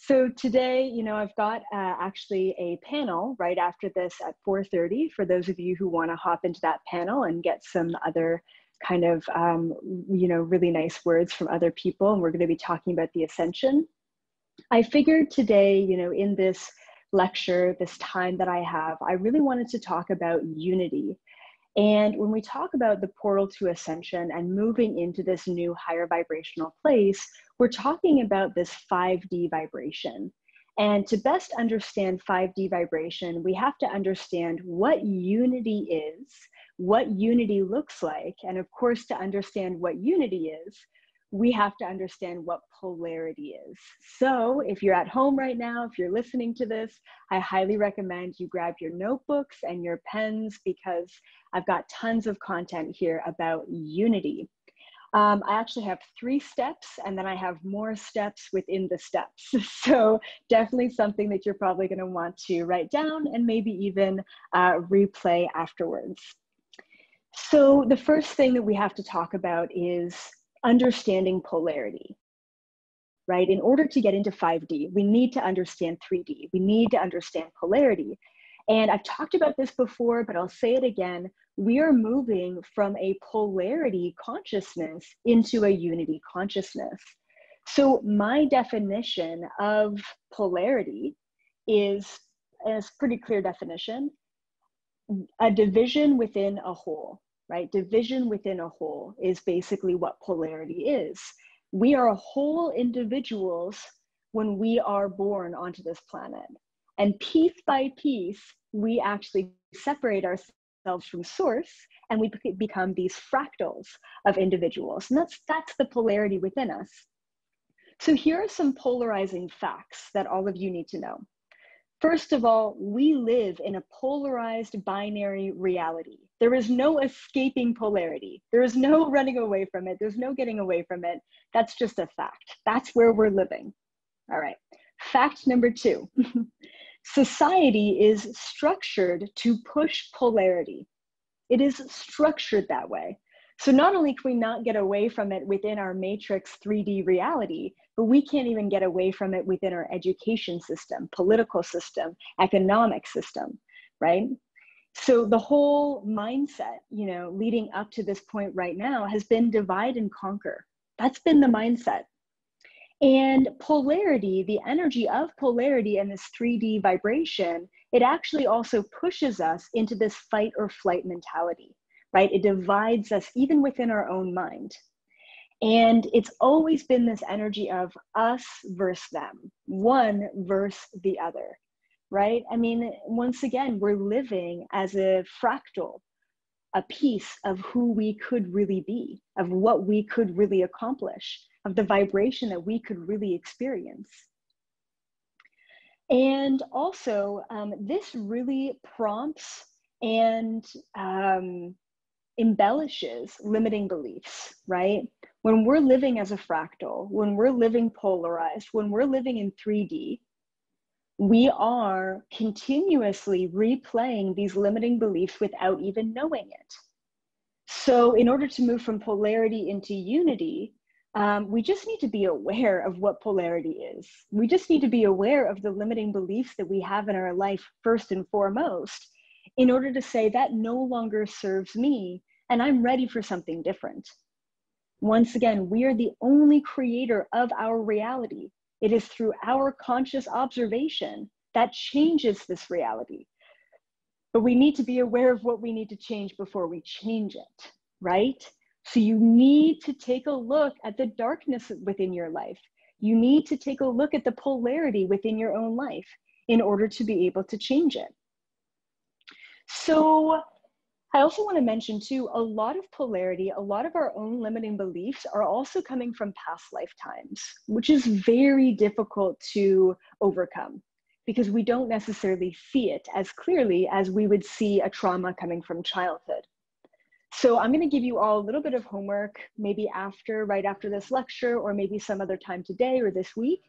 So today, I've got actually a panel right after this at 4:30 for those of you who want to hop into that panel and get some other kind of, really nice words from other people. And we're going to be talking about the Ascension. I figured today, in this lecture, this time that I have, I really wanted to talk about unity. And when we talk about the portal to ascension and moving into this new higher vibrational place, we're talking about this 5D vibration. And to best understand 5D vibration, we have to understand what unity is, what unity looks like. And of course, to understand what unity is, we have to understand what polarity is. So if you're at home right now, if you're listening to this, I highly recommend you grab your notebooks and your pens because I've got tons of content here about unity. I actually have 3 steps and then I have more steps within the steps. So definitely something that you're probably going to want to write down and maybe even replay afterwards. So the first thing that we have to talk about is understanding polarity, right? In order to get into 5D, we need to understand 3D. We need to understand polarity. And I've talked about this before, but I'll say it again. We are moving from a polarity consciousness into a unity consciousness. So my definition of polarity is, and it's a pretty clear definition, a division within a whole. Right? Division within a whole is basically what polarity is. We are whole individuals when we are born onto this planet. And piece by piece, we actually separate ourselves from source and we become these fractals of individuals. And that's the polarity within us. So here are some polarizing facts that all of you need to know. First of all, we live in a polarized binary reality. There is no escaping polarity. There is no running away from it. There's no getting away from it. That's just a fact. That's where we're living. All right. Fact number 2. Society is structured to push polarity. It is structured that way. So not only can we not get away from it within our matrix 3D reality, but we can't even get away from it within our education system, political system, economic system, right? So the whole mindset, leading up to this point right now has been divide and conquer. That's been the mindset. And polarity, the energy of polarity and this 3D vibration, it actually also pushes us into this fight or flight mentality. Right? It divides us even within our own mind. And it's always been this energy of us versus them, one versus the other, right? I mean, once again, we're living as a fractal, a piece of who we could really be, of what we could really accomplish, of the vibration that we could really experience. And also, this really prompts and embellishes limiting beliefs, right? When we're living as a fractal, when we're living polarized, when we're living in 3D, we are continuously replaying these limiting beliefs without even knowing it. So in order to move from polarity into unity, we just need to be aware of what polarity is. We just need to be aware of the limiting beliefs that we have in our life first and foremost, in order to say that no longer serves me and I'm ready for something different. Once again, we are the only creator of our reality. It is through our conscious observation that changes this reality. But we need to be aware of what we need to change before we change it, right? So you need to take a look at the darkness within your life. You need to take a look at the polarity within your own life in order to be able to change it. So I also want to mention too, a lot of polarity, a lot of our own limiting beliefs are also coming from past lifetimes, which is very difficult to overcome because we don't necessarily see it as clearly as we would see a trauma coming from childhood. So I'm going to give you all a little bit of homework, maybe right after this lecture, or maybe some other time today or this week.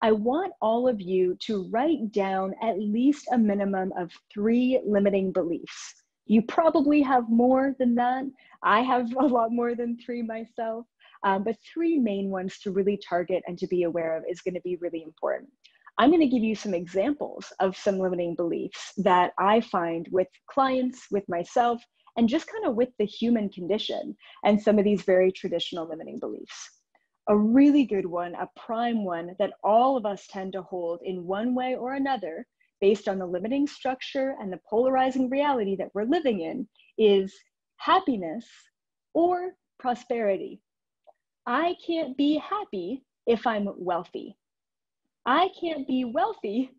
I want all of you to write down at least a minimum of 3 limiting beliefs. You probably have more than that. I have a lot more than 3 myself. But three main ones to really target and to be aware of is going to be really important. I'm going to give you some examples of some limiting beliefs that I find with clients, with myself, and just kind of with the human condition and some of these very traditional limiting beliefs. A really good one, a prime one that all of us tend to hold in one way or another based on the limiting structure and the polarizing reality that we're living in is happiness or prosperity. I can't be happy if I'm wealthy. I can't be wealthy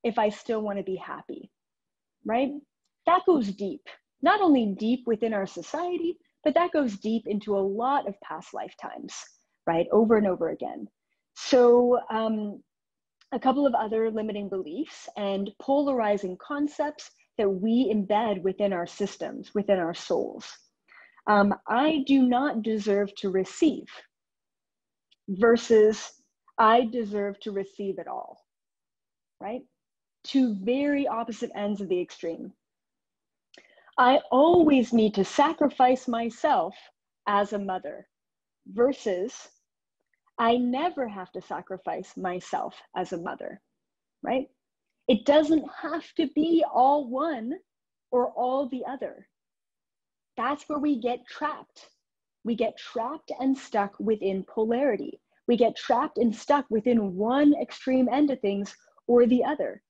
if I still want to be happy, right? That goes deep, not only deep within our society, but that goes deep into a lot of past lifetimes, right? Over and over again. So a couple of other limiting beliefs and polarizing concepts that we embed within our systems, within our souls. I do not deserve to receive versus I deserve to receive it all, right? Two very opposite ends of the extreme. I always need to sacrifice myself as a mother versus I never have to sacrifice myself as a mother, right? It doesn't have to be all one or all the other. That's where we get trapped. We get trapped and stuck within polarity. We get trapped and stuck within one extreme end of things or the other.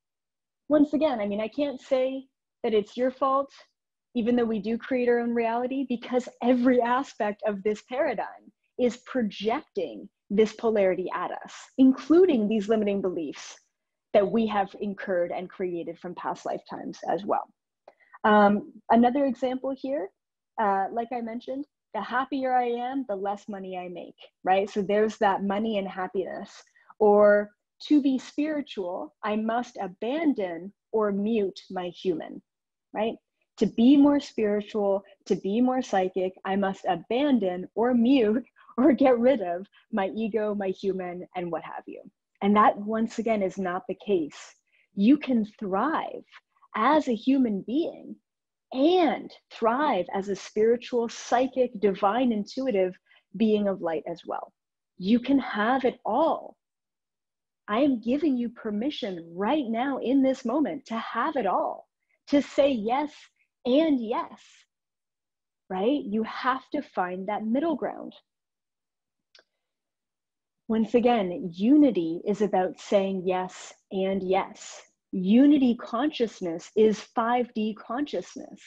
Once again, I mean, I can't say that it's your fault, even though we do create our own reality, because every aspect of this paradigm is projecting this polarity at us, including these limiting beliefs that we have incurred and created from past lifetimes as well. Another example here, like I mentioned, the happier I am, the less money I make, right? So there's that money and happiness. Or to be spiritual, I must abandon or mute my human, right? To be more spiritual, to be more psychic, I must abandon or mute or get rid of my ego, my human, and what have you. And that, once again, is not the case. You can thrive as a human being and thrive as a spiritual, psychic, divine, intuitive being of light as well. You can have it all. I am giving you permission right now in this moment to have it all, to say yes and yes, right? You have to find that middle ground. Once again, unity is about saying yes and yes. Unity consciousness is 5D consciousness.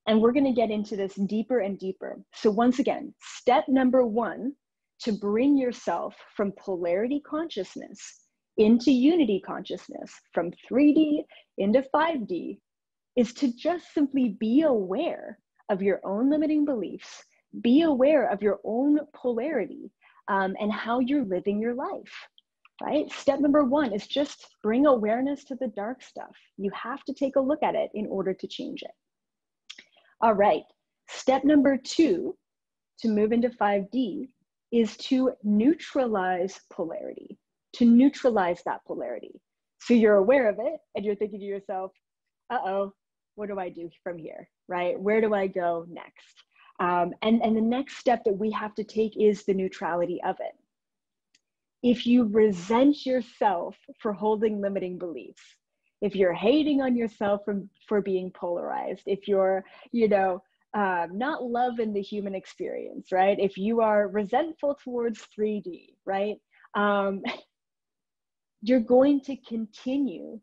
And we're going to get into this deeper and deeper. So once again, step number one to bring yourself from polarity consciousness into unity consciousness, from 3D into 5D, is to just simply be aware of your own limiting beliefs, be aware of your own polarity, and how you're living your life, right? Step number one is just bring awareness to the dark stuff. You have to take a look at it in order to change it. All right, step number two to move into 5D is to neutralize polarity, to neutralize that polarity. So you're aware of it and you're thinking to yourself, uh-oh, what do I do from here, right? Where do I go next? And the next step that we have to take is the neutrality of it. If you resent yourself for holding limiting beliefs, if you're hating on yourself for being polarized, if you're, not loving the human experience, right? If you are resentful towards 3D, right? You're going to continue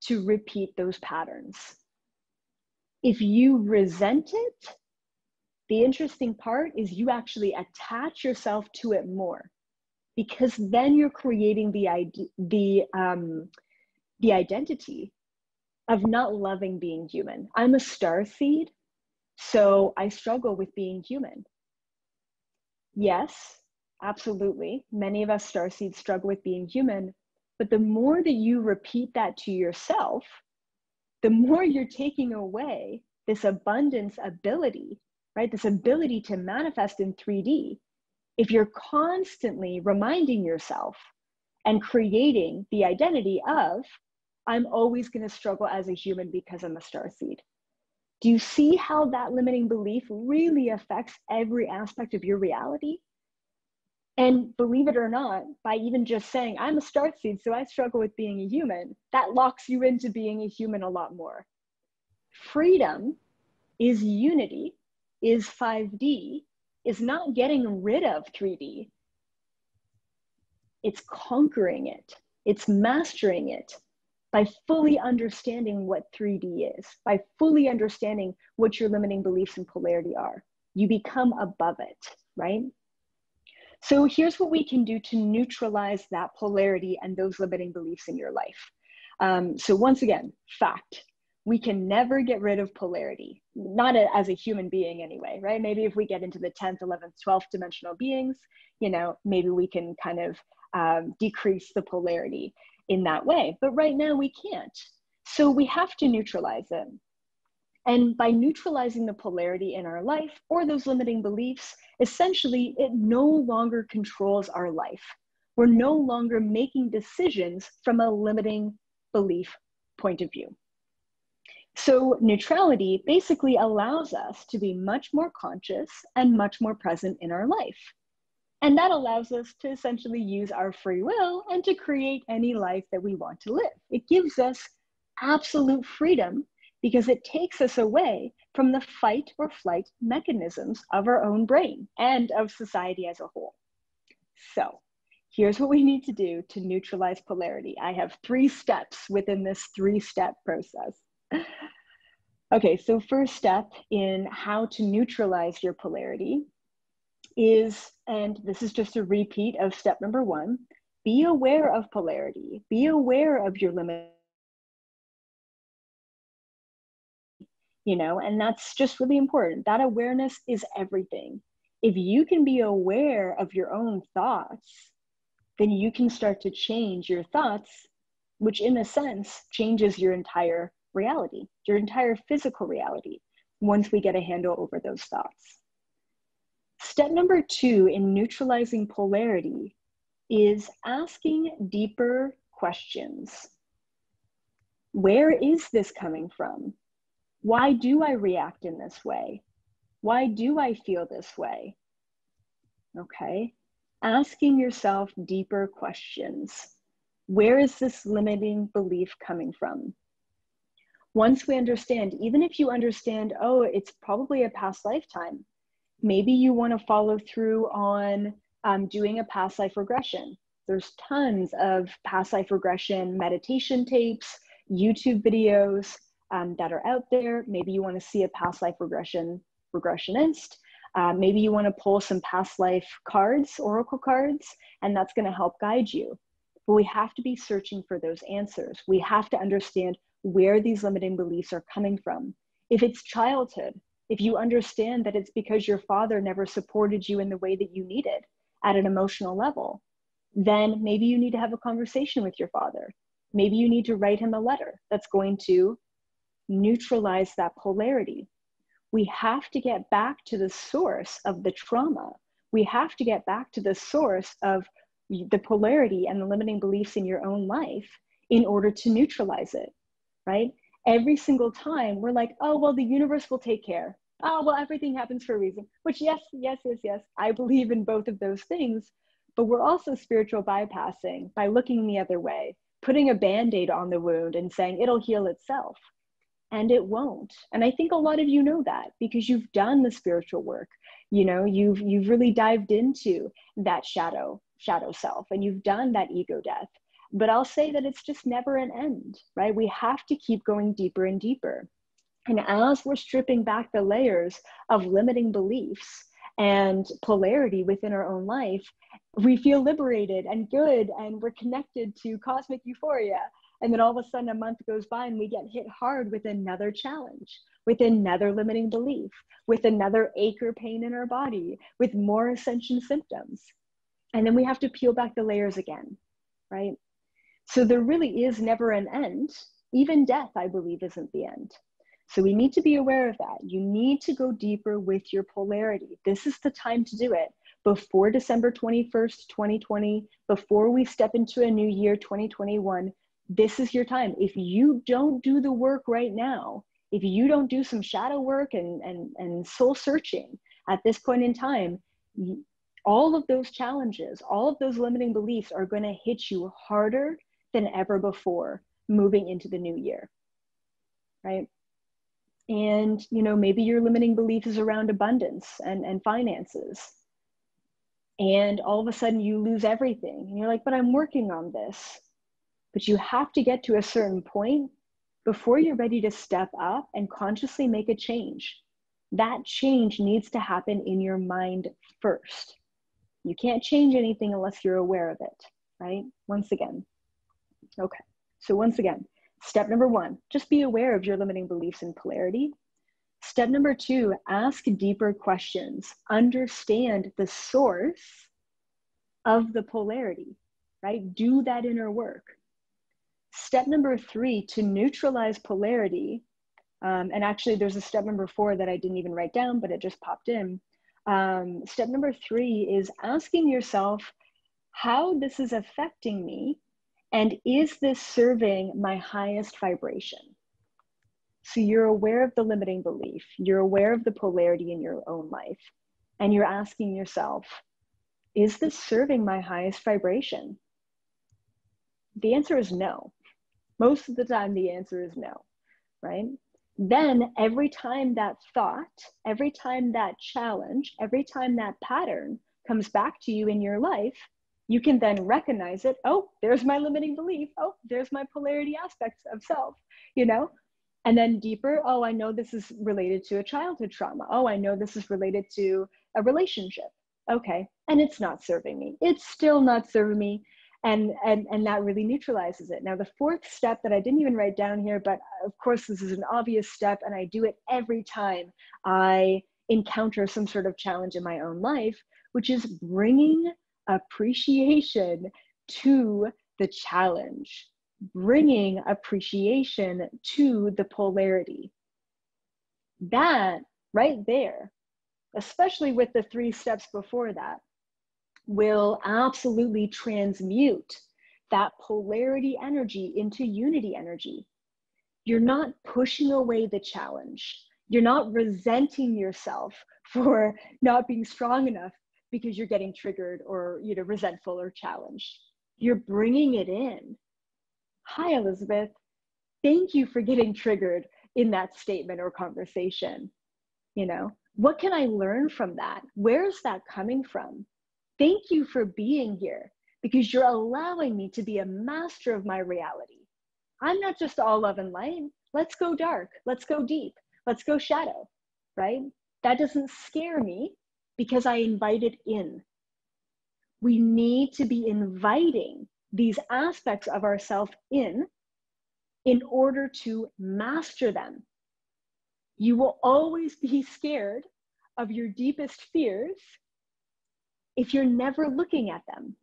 to repeat those patterns. If you resent it, the interesting part is you actually attach yourself to it more, because then you're creating the identity of not loving being human. I'm a starseed, so I struggle with being human. Yes, absolutely. Many of us starseeds struggle with being human, but the more that you repeat that to yourself, the more you're taking away this abundance ability, right? This ability to manifest in 3D. If you're constantly reminding yourself and creating the identity of, I'm always going to struggle as a human because I'm a starseed. Do you see how that limiting belief really affects every aspect of your reality? And believe it or not, by even just saying, I'm a start seed, so I struggle with being a human, that locks you into being a human a lot more. Freedom is unity, is 5D, is not getting rid of 3D. It's conquering it. It's mastering it by fully understanding what 3D is, by fully understanding what your limiting beliefs and polarity are. You become above it, right? So here's what we can do to neutralize that polarity and those limiting beliefs in your life. So once again, fact, we can never get rid of polarity, not as a human being anyway, right? Maybe if we get into the 10th, 11th, 12th dimensional beings, you know, maybe we can kind of decrease the polarity in that way. But right now we can't. So we have to neutralize it. And by neutralizing the polarity in our life or those limiting beliefs, essentially it no longer controls our life. We're no longer making decisions from a limiting belief point of view. So neutrality basically allows us to be much more conscious and much more present in our life. And that allows us to essentially use our free will and to create any life that we want to live. It gives us absolute freedom because it takes us away from the fight or flight mechanisms of our own brain and of society as a whole. So here's what we need to do to neutralize polarity. I have 3 steps within this 3-step process. Okay, so first step in how to neutralize your polarity is, and this is just a repeat of step number 1, be aware of polarity, be aware of your limit. You know, and that's just really important. That awareness is everything. If you can be aware of your own thoughts, then you can start to change your thoughts, which in a sense changes your entire reality, your entire physical reality, once we get a handle over those thoughts. Step number 2 in neutralizing polarity is asking deeper questions. Where is this coming from? Why do I react in this way? Why do I feel this way? Okay, asking yourself deeper questions. Where is this limiting belief coming from? Once we understand, even if you understand, oh, it's probably a past lifetime, maybe you want to follow through on doing a past life regression. There's tons of past life regression meditation tapes, YouTube videos, that are out there. Maybe you want to see a past life regressionist. Maybe you want to pull some past life cards, oracle cards, and that's going to help guide you. But we have to be searching for those answers. We have to understand where these limiting beliefs are coming from. If it's childhood, if you understand that it's because your father never supported you in the way that you needed at an emotional level, then maybe you need to have a conversation with your father. Maybe you need to write him a letter that's going to neutralize that polarity. We have to get back to the source of the trauma. We have to get back to the source of the polarity and the limiting beliefs in your own life in order to neutralize it, right? Every single time we're like, oh, well, the universe will take care. Oh, well, everything happens for a reason, which yes. I believe in both of those things, but we're also spiritual bypassing by looking the other way, putting a Band-Aid on the wound and saying it'll heal itself. And it won't. And I think a lot of you know that because you've done the spiritual work. You know, you've really dived into that shadow self, and you've done that ego death. But I'll say that it's just never an end, right? We have to keep going deeper and deeper. And as we're stripping back the layers of limiting beliefs and polarity within our own life, we feel liberated and good, and we're connected to cosmic euphoria. And then all of a sudden a month goes by and we get hit hard with another challenge, with another limiting belief, with another ache or pain in our body, with more ascension symptoms. And then we have to peel back the layers again, right? So there really is never an end. Even death, I believe, isn't the end. So we need to be aware of that. You need to go deeper with your polarity. This is the time to do it. Before December 21st, 2020, before we step into a new year, 2021, this is your time. If you don't do the work right now, if you don't do some shadow work and soul searching at this point in time, all of those challenges, all of those limiting beliefs are going to hit you harder than ever before moving into the new year, right? And, you know, maybe your limiting belief is around abundance and finances. And all of a sudden you lose everything. And you're like, but I'm working on this. But you have to get to a certain point before you're ready to step up and consciously make a change. That change needs to happen in your mind first. You can't change anything unless you're aware of it, right? Once again. Okay. So once again, step number 1, just be aware of your limiting beliefs and polarity. Step number 2, ask deeper questions. Understand the source of the polarity, right? Do that inner work. Step number 3, to neutralize polarity, and actually there's a step number 4 that I didn't even write down, but it just popped in. Step number 3 is asking yourself how this is affecting me, and is this serving my highest vibration? So you're aware of the limiting belief, you're aware of the polarity in your own life, and you're asking yourself, is this serving my highest vibration? The answer is no. Most of the time, the answer is no, right? Then every time that thought, every time that challenge, every time that pattern comes back to you in your life, you can then recognize it. Oh, there's my limiting belief. Oh, there's my polarity aspects of self, you know? And then deeper, oh, I know this is related to a childhood trauma. Oh, I know this is related to a relationship. Okay, and it's not serving me. It's still not serving me. And that really neutralizes it. Now, the 4th step that I didn't even write down here, but of course this is an obvious step, and I do it every time I encounter some sort of challenge in my own life, which is bringing appreciation to the challenge, bringing appreciation to the polarity. That right there, especially with the 3 steps before that, will absolutely transmute that polarity energy into unity energy. You're not pushing away the challenge. You're not resenting yourself for not being strong enough because you're getting triggered or, you know, resentful or challenged. You're bringing it in. Hi, Elizabeth. Thank you for getting triggered in that statement or conversation. You know, what can I learn from that? Where's that coming from? Thank you for being here, because you're allowing me to be a master of my reality. I'm not just all love and light. Let's go dark. Let's go deep. Let's go shadow, right? That doesn't scare me because I invite it in. We need to be inviting these aspects of ourselves in order to master them. You will always be scared of your deepest fears if you're never looking at them.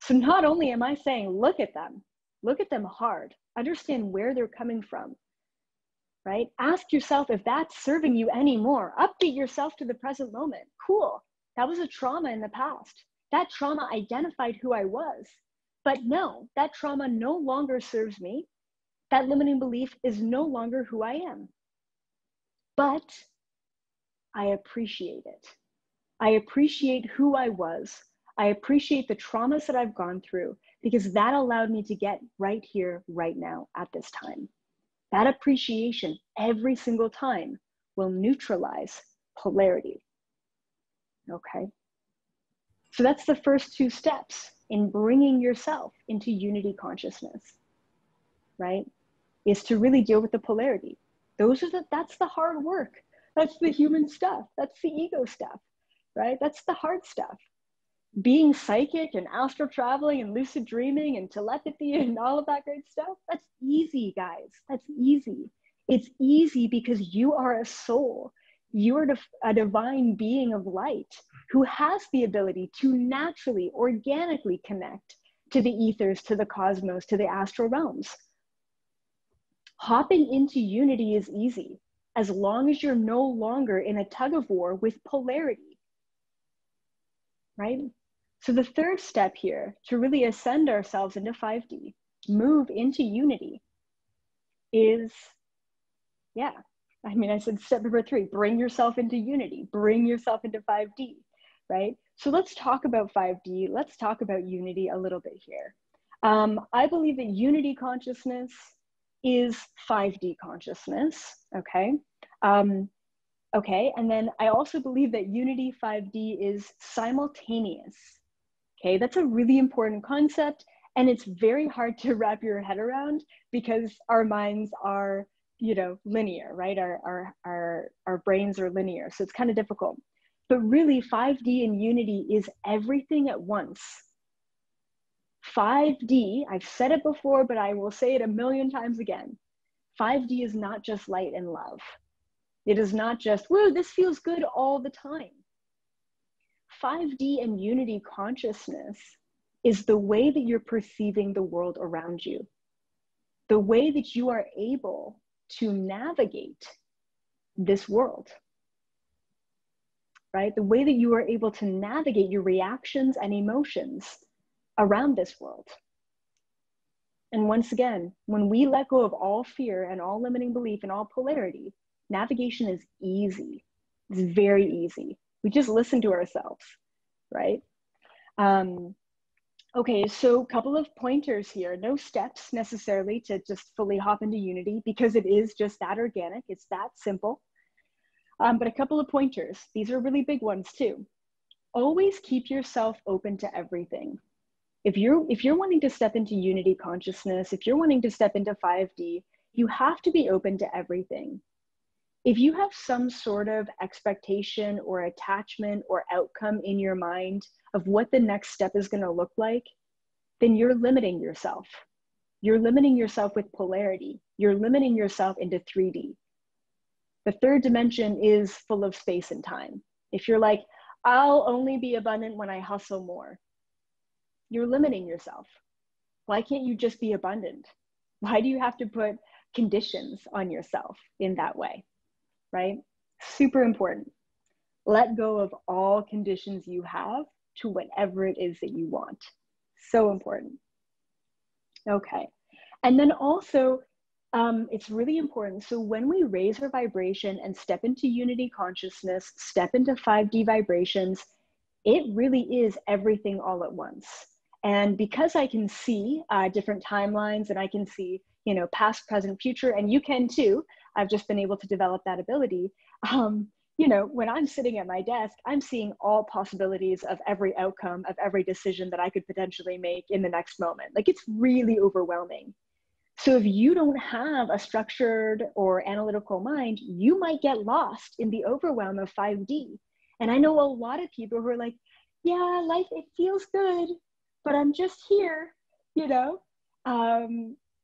So not only am I saying, look at them hard, understand where they're coming from, right? Ask yourself if that's serving you anymore. Update yourself to the present moment. Cool, that was a trauma in the past. That trauma identified who I was, but no, that trauma no longer serves me. That limiting belief is no longer who I am, but I appreciate it. I appreciate who I was. I appreciate the traumas that I've gone through, because that allowed me to get right here, right now, at this time. That appreciation every single time will neutralize polarity. Okay? So that's the first 2 steps in bringing yourself into unity consciousness, right? Is to really deal with the polarity. That's the hard work. That's the human stuff. That's the ego stuff. Right? That's the hard stuff. Being psychic and astral traveling and lucid dreaming and telepathy and all of that great stuff, that's easy, guys. That's easy. It's easy because you are a soul. You are a divine being of light who has the ability to naturally, organically connect to the ethers, to the cosmos, to the astral realms. Hopping into unity is easy, as long as you're no longer in a tug of war with polarity. Right? So the 3rd step here, to really ascend ourselves into 5D, move into unity, is, I said step number 3, bring yourself into unity, bring yourself into 5D, right? So let's talk about 5D. Let's talk about unity a little bit here. I believe that unity consciousness is 5D consciousness, okay? Okay, and then I also believe that unity 5D is simultaneous, okay? That's a really important concept, and it's very hard to wrap your head around because our minds are, you know, linear, right? Our brains are linear, so it's kind of difficult. But really, 5D and unity is everything at once. 5D, I've said it before, but I will say it a million times again. 5D is not just light and love. It is not just, whoa, this feels good all the time. 5D and unity consciousness is the way that you're perceiving the world around you, the way that you are able to navigate this world, right? The way that you are able to navigate your reactions and emotions around this world. And once again, when we let go of all fear and all limiting belief and all polarity, navigation is easy. It's very easy. We just listen to ourselves, right? Okay, so a couple of pointers here. No steps necessarily to just fully hop into unity because it is just that organic. It's that simple. But a couple of pointers. These are really big ones too. Always keep yourself open to everything. If you're wanting to step into unity consciousness, if you're wanting to step into 5D, you have to be open to everything. If you have some sort of expectation or attachment or outcome in your mind of what the next step is going to look like, then you're limiting yourself. You're limiting yourself with polarity. You're limiting yourself into 3D. The third dimension is full of space and time. If you're like, I'll only be abundant when I hustle more, you're limiting yourself. Why can't you just be abundant? Why do you have to put conditions on yourself in that way, right? Super important. Let go of all conditions you have to whatever it is that you want. So important. Okay. And then also, it's really important. So when we raise our vibration and step into unity consciousness, step into 5D vibrations, it really is everything all at once. And because I can see different timelines and I can see, you know, past, present, future, and you can too, I've just been able to develop that ability. You know, when I'm sitting at my desk, I'm seeing all possibilities of every outcome of every decision that I could potentially make in the next moment. Like, it's really overwhelming. So if you don't have a structured or analytical mind, you might get lost in the overwhelm of 5D. And I know a lot of people who are like, yeah, life, it feels good, but I'm just here, you know?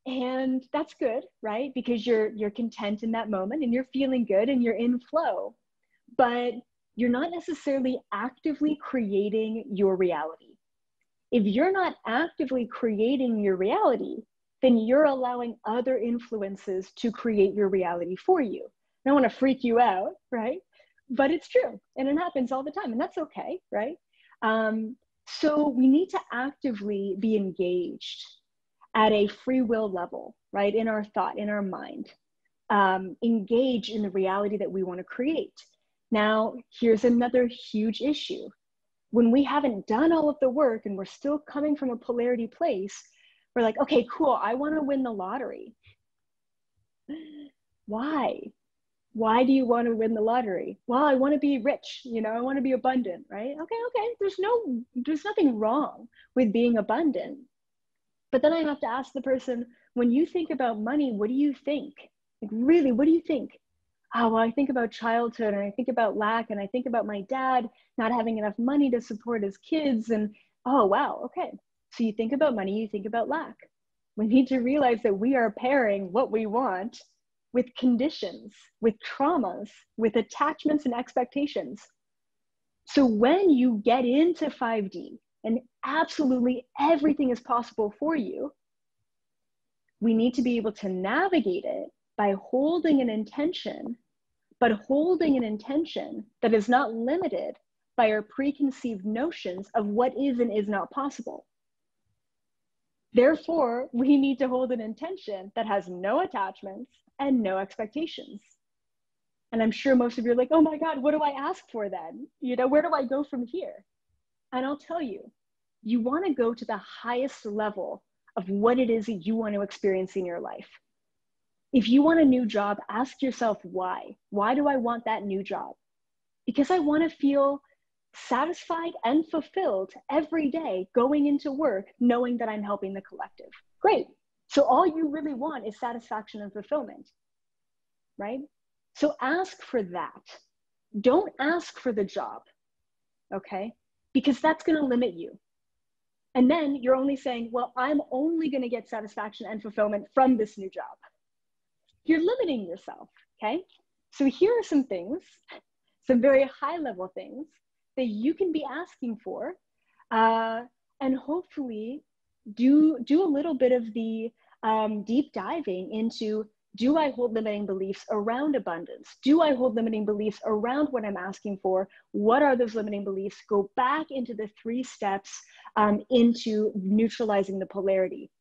And that's good, right? Because you're content in that moment and you're feeling good and you're in flow, but you're not necessarily actively creating your reality. If you're not actively creating your reality, then you're allowing other influences to create your reality for you. I don't want to freak you out, right? But it's true, and it happens all the time, and that's okay, right? So we need to actively be engaged at a free will level, right? In our thought, in our mind, engage in the reality that we want to create. Now, here's another huge issue. When we haven't done all of the work and we're still coming from a polarity place, we're like, okay, cool, I want to win the lottery. Why? Why do you want to win the lottery? Well, I want to be rich, you know, I want to be abundant, right? Okay, there's nothing wrong with being abundant. But then I have to ask the person, when you think about money, what do you think? Like, really, what do you think? Oh, well, I think about childhood and I think about lack and I think about my dad not having enough money to support his kids. And oh, wow, okay. So you think about money, you think about lack. We need to realize that we are pairing what we want with conditions, with traumas, with attachments and expectations. So when you get into 5D and absolutely everything is possible for you, we need to be able to navigate it by holding an intention, but holding an intention that is not limited by our preconceived notions of what is and is not possible. Therefore, we need to hold an intention that has no attachments and no expectations. And I'm sure most of you are like, oh my God, what do I ask for then? You know, where do I go from here? And I'll tell you, you want to go to the highest level of what it is that you want to experience in your life. If you want a new job, ask yourself why. Why do I want that new job? Because I want to feel satisfied and fulfilled every day going into work, knowing that I'm helping the collective. Great. So all you really want is satisfaction and fulfillment, right? So ask for that. Don't ask for the job, okay? Because that's going to limit you. And then you're only saying, well, I'm only going to get satisfaction and fulfillment from this new job. You're limiting yourself, okay? So here are some things, some very high level things that you can be asking for, and hopefully do a little bit of the deep diving into, do I hold limiting beliefs around abundance? Do I hold limiting beliefs around what I'm asking for? What are those limiting beliefs? Go back into the 3 steps into neutralizing the polarity.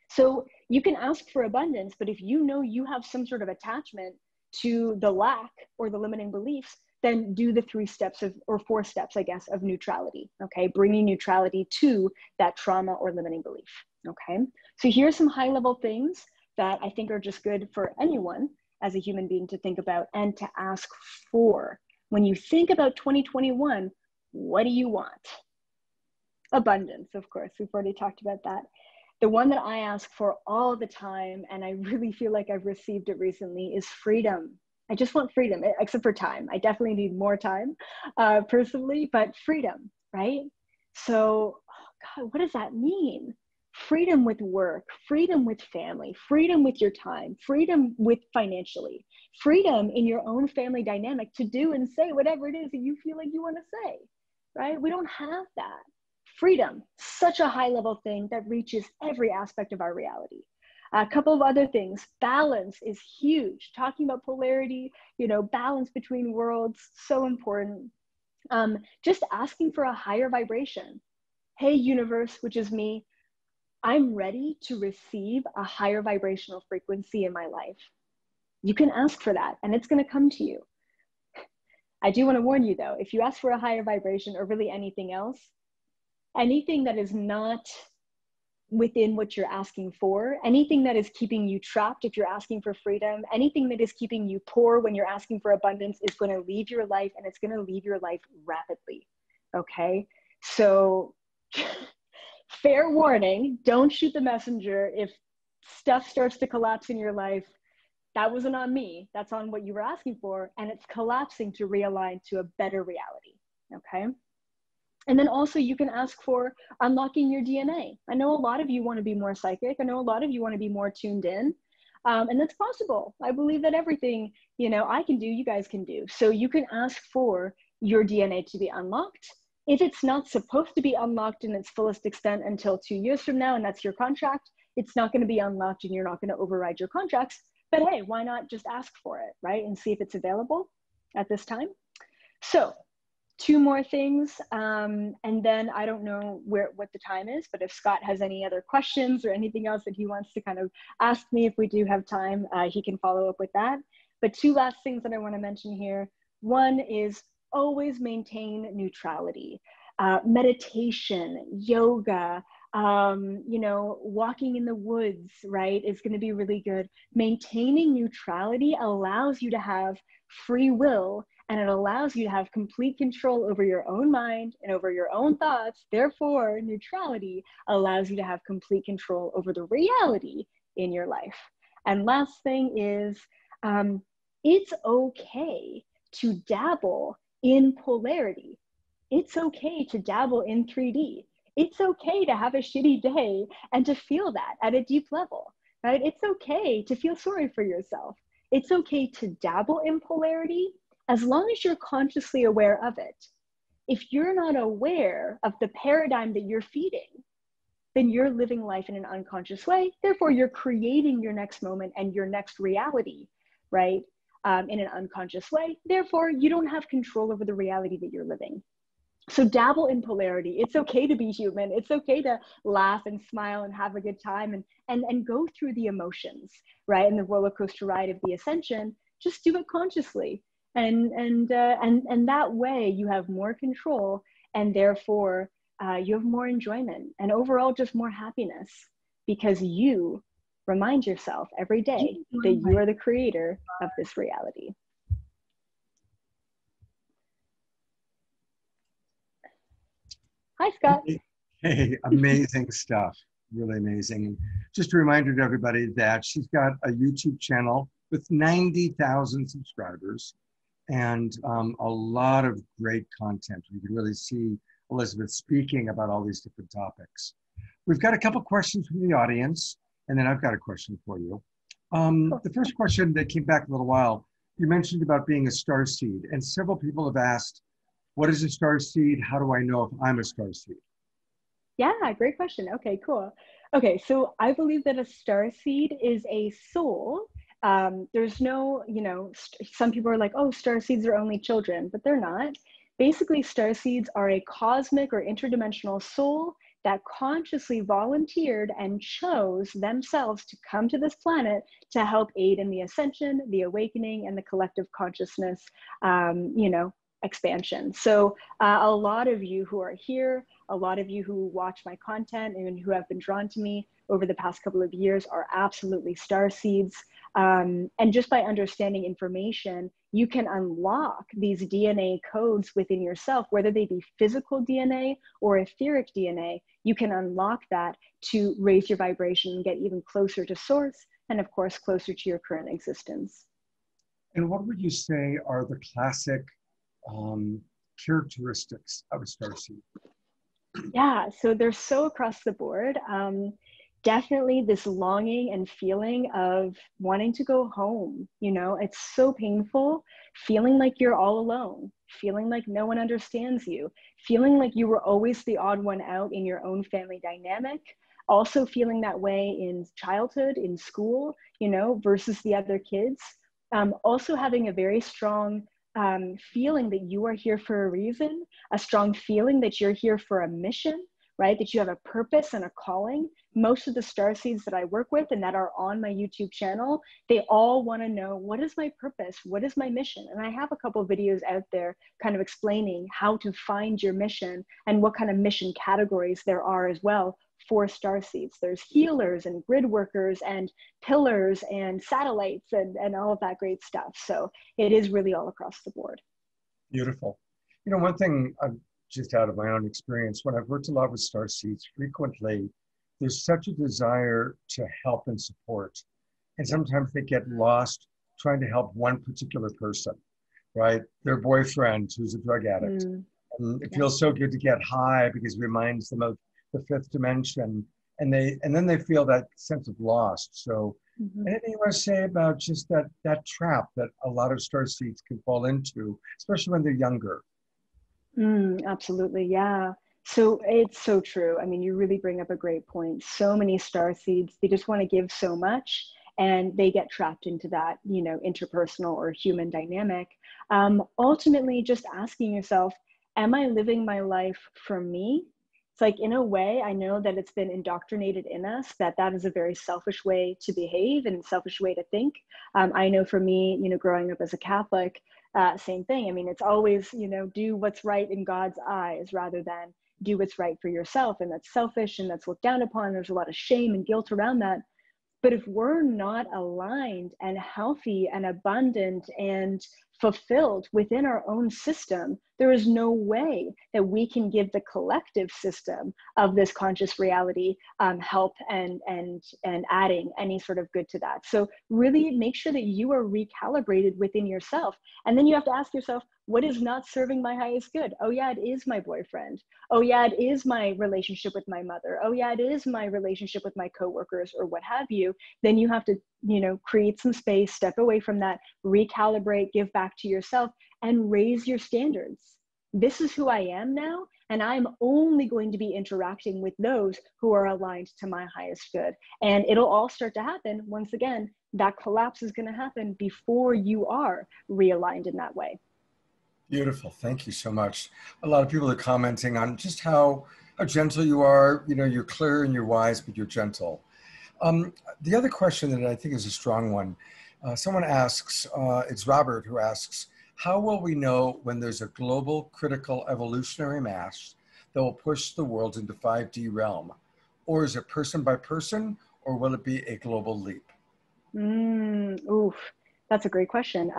So you can ask for abundance, but if you know you have some sort of attachment to the lack or the limiting beliefs, then do the 3 steps of, or 4 steps, I guess, of neutrality, okay? Bringing neutrality to that trauma or limiting belief, okay? So here's some high level things that I think are just good for anyone as a human being to think about and to ask for. When you think about 2021, what do you want? Abundance, of course, we've already talked about that. The one that I ask for all the time, and I really feel like I've received it recently, is freedom. I just want freedom, except for time. I definitely need more time personally, but freedom, right? So, oh God, what does that mean? Freedom with work, freedom with family, freedom with your time, freedom with financially, freedom in your own family dynamic to do and say whatever it is that you feel like you want to say, right? We don't have that. Freedom, such a high level thing that reaches every aspect of our reality. A couple of other things, balance is huge. Talking about polarity, you know, balance between worlds, so important. Just asking for a higher vibration. Hey, universe, which is me, I'm ready to receive a higher vibrational frequency in my life. You can ask for that and it's going to come to you. I do want to warn you though, if you ask for a higher vibration or really anything else, anything that is not within what you're asking for, anything that is keeping you trapped if you're asking for freedom, anything that is keeping you poor when you're asking for abundance is going to leave your life, and it's going to leave your life rapidly, okay? So fair warning, don't shoot the messenger. If stuff starts to collapse in your life, that wasn't on me, that's on what you were asking for, and it's collapsing to realign to a better reality, okay? And then also you can ask for unlocking your DNA. I know a lot of you want to be more psychic. I know a lot of you want to be more tuned in. And that's possible. I believe that everything, you know, I can do, you guys can do. So you can ask for your DNA to be unlocked. If it's not supposed to be unlocked in its fullest extent until 2 years from now, and that's your contract, it's not going to be unlocked and you're not going to override your contracts. But hey, why not just ask for it, right? And see if it's available at this time. So 2 more things, and then I don't know what the time is, but if Scott has any other questions or anything else that he wants to kind of ask me, if we do have time, he can follow up with that. But 2 last things that I want to mention here. One is always maintain neutrality. Meditation, yoga, you know, walking in the woods, right, is going to be really good. Maintaining neutrality allows you to have free will, and it allows you to have complete control over your own mind and over your own thoughts. Therefore, neutrality allows you to have complete control over the reality in your life. And last thing is, it's okay to dabble in polarity. It's okay to dabble in 3D. It's okay to have a shitty day and to feel that at a deep level, right? It's okay to feel sorry for yourself. It's okay to dabble in polarity as long as you're consciously aware of it. If you're not aware of the paradigm that you're feeding, then you're living life in an unconscious way. Therefore, you're creating your next moment and your next reality, right? In an unconscious way. Therefore, you don't have control over the reality that you're living. So dabble in polarity. It's okay to be human. It's okay to laugh and smile and have a good time and go through the emotions, right? And the roller coaster ride of the ascension. Just do it consciously. And that way you have more control And therefore, you have more enjoyment and overall just more happiness, because you remind yourself every day that you are the creator of this reality. Hi, Scott. Hey, amazing stuff. Really amazing. Just a reminder to everybody that she's got a YouTube channel with 90,000 subscribers and a lot of great content. You can really see Elizabeth speaking about all these different topics. We've got a couple questions from the audience, and then I've got a question for you. The first question that came back a little while, you mentioned about being a starseed, and several people have asked, what is a starseed? How do I know if I'm a starseed? Yeah, great question. Okay, cool. Okay, so I believe that a starseed is a soul. There's no, some people are like, oh, starseeds are only children, but they're not. Basically, starseeds are a cosmic or interdimensional soul that consciously volunteered and chose themselves to come to this planet to help aid in the ascension, the awakening, and the collective consciousness, expansion. So a lot of you who are here, a lot of you who watch my content and who have been drawn to me over the past couple of years are absolutely starseeds. And just by understanding information, you can unlock these DNA codes within yourself, whether they be physical DNA or etheric DNA. You can unlock that to raise your vibration and get even closer to source, and of course, closer to your current existence. And what would you say are the classic characteristics of a starseed? Yeah, so they're so across the board. Definitely this longing and feeling of wanting to go home. It's so painful, feeling like you're all alone, feeling like no one understands you, feeling like you were always the odd one out in your own family dynamic. Also feeling that way in childhood, in school, versus the other kids. Also having a very strong feeling that you are here for a reason, a strong feeling that you're here for a mission, right? That you have a purpose and a calling. Most of the starseeds that I work with and that are on my YouTube channel, they all want to know, what is my purpose? What is my mission? And I have a couple of videos out there kind of explaining how to find your mission and what kind of mission categories there are as well for starseeds. There's healers and grid workers and pillars and satellites and all of that great stuff. So it is really all across the board. Beautiful. One thing just out of my own experience, when I've worked a lot with starseeds, frequently there's such a desire to help and support. And sometimes they get lost trying to help one particular person, right? Their boyfriend who's a drug addict. And it feels so good to get high because it reminds them of the fifth dimension. And then they feel that sense of lost. So anything you want to say about just that trap that a lot of starseeds can fall into, especially when they're younger? Absolutely, yeah. So it's so true. I mean, you really bring up a great point. So many starseeds, they just want to give so much and they get trapped into that, interpersonal or human dynamic. Ultimately, just asking yourself, am I living my life for me? It's like, in a way, I know that it's been indoctrinated in us that is a very selfish way to behave and selfish way to think. I know for me, growing up as a Catholic, same thing. I mean, it's always, do what's right in God's eyes rather than do what's right for yourself. And that's selfish and that's looked down upon. There's a lot of shame and guilt around that. But if we're not aligned and healthy and abundant and fulfilled within our own system, there is no way that we can give the collective system of this conscious reality help and adding any sort of good to that. So really make sure that you are recalibrated within yourself. And then you have to ask yourself, what is not serving my highest good? Oh yeah, it is my boyfriend. Oh yeah, it is my relationship with my mother. Oh yeah, it is my relationship with my coworkers or what have you. Then you have to, create some space, step away from that, recalibrate, give back to yourself, and raise your standards. This is who I am now, and I'm only going to be interacting with those who are aligned to my highest good. And it'll all start to happen. Once again, that collapse is going to happen before you are realigned in that way. Beautiful. Thank you so much. A lot of people are commenting on just how gentle you are. You're clear and you're wise, but you're gentle. The other question that I think is a strong one, someone asks, it's Robert who asks, How will we know when there's a global critical evolutionary mass that will push the world into 5D realm? Or is it person by person, or will it be a global leap? Oof, that's a great question.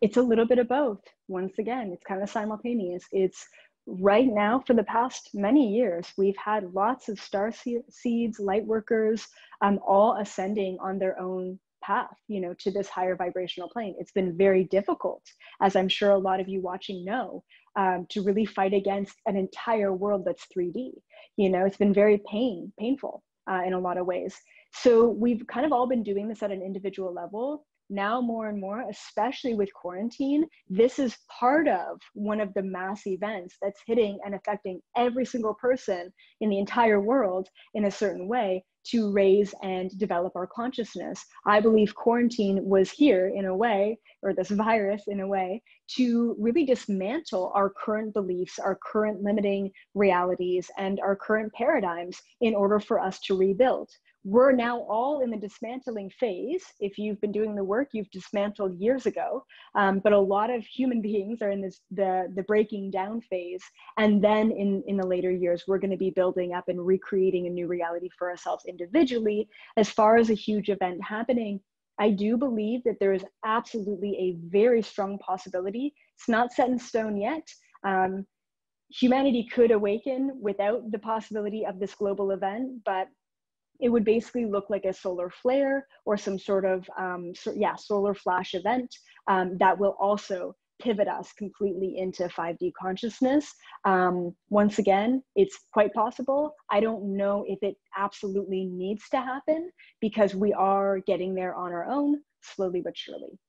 It's a little bit of both. Once again, it's kind of simultaneous. It's right now, for the past many years, we've had lots of star seeds, light workers, all ascending on their own path, to this higher vibrational plane. It's been very difficult, as I'm sure a lot of you watching know, to really fight against an entire world that's 3D. It's been very painful in a lot of ways. So we've kind of all been doing this at an individual level. Now more and more, especially with quarantine, this is part of one of the mass events that's hitting and affecting every single person in the entire world in a certain way to raise and develop our consciousness. I believe quarantine was here in a way, or this virus in a way, to really dismantle our current beliefs, our current limiting realities, and our current paradigms in order for us to rebuild. We're now all in the dismantling phase. If you've been doing the work, you've dismantled years ago, but a lot of human beings are in the breaking down phase. And then in the later years, we're going to be building up and recreating a new reality for ourselves individually. As far as a huge event happening, I do believe that there is absolutely a very strong possibility. It's not set in stone yet. Humanity could awaken without the possibility of this global event, but it would basically look like a solar flare or some sort of solar flash event that will also pivot us completely into 5D consciousness. Once again, it's quite possible. I don't know if it absolutely needs to happen, because we are getting there on our own, slowly but surely.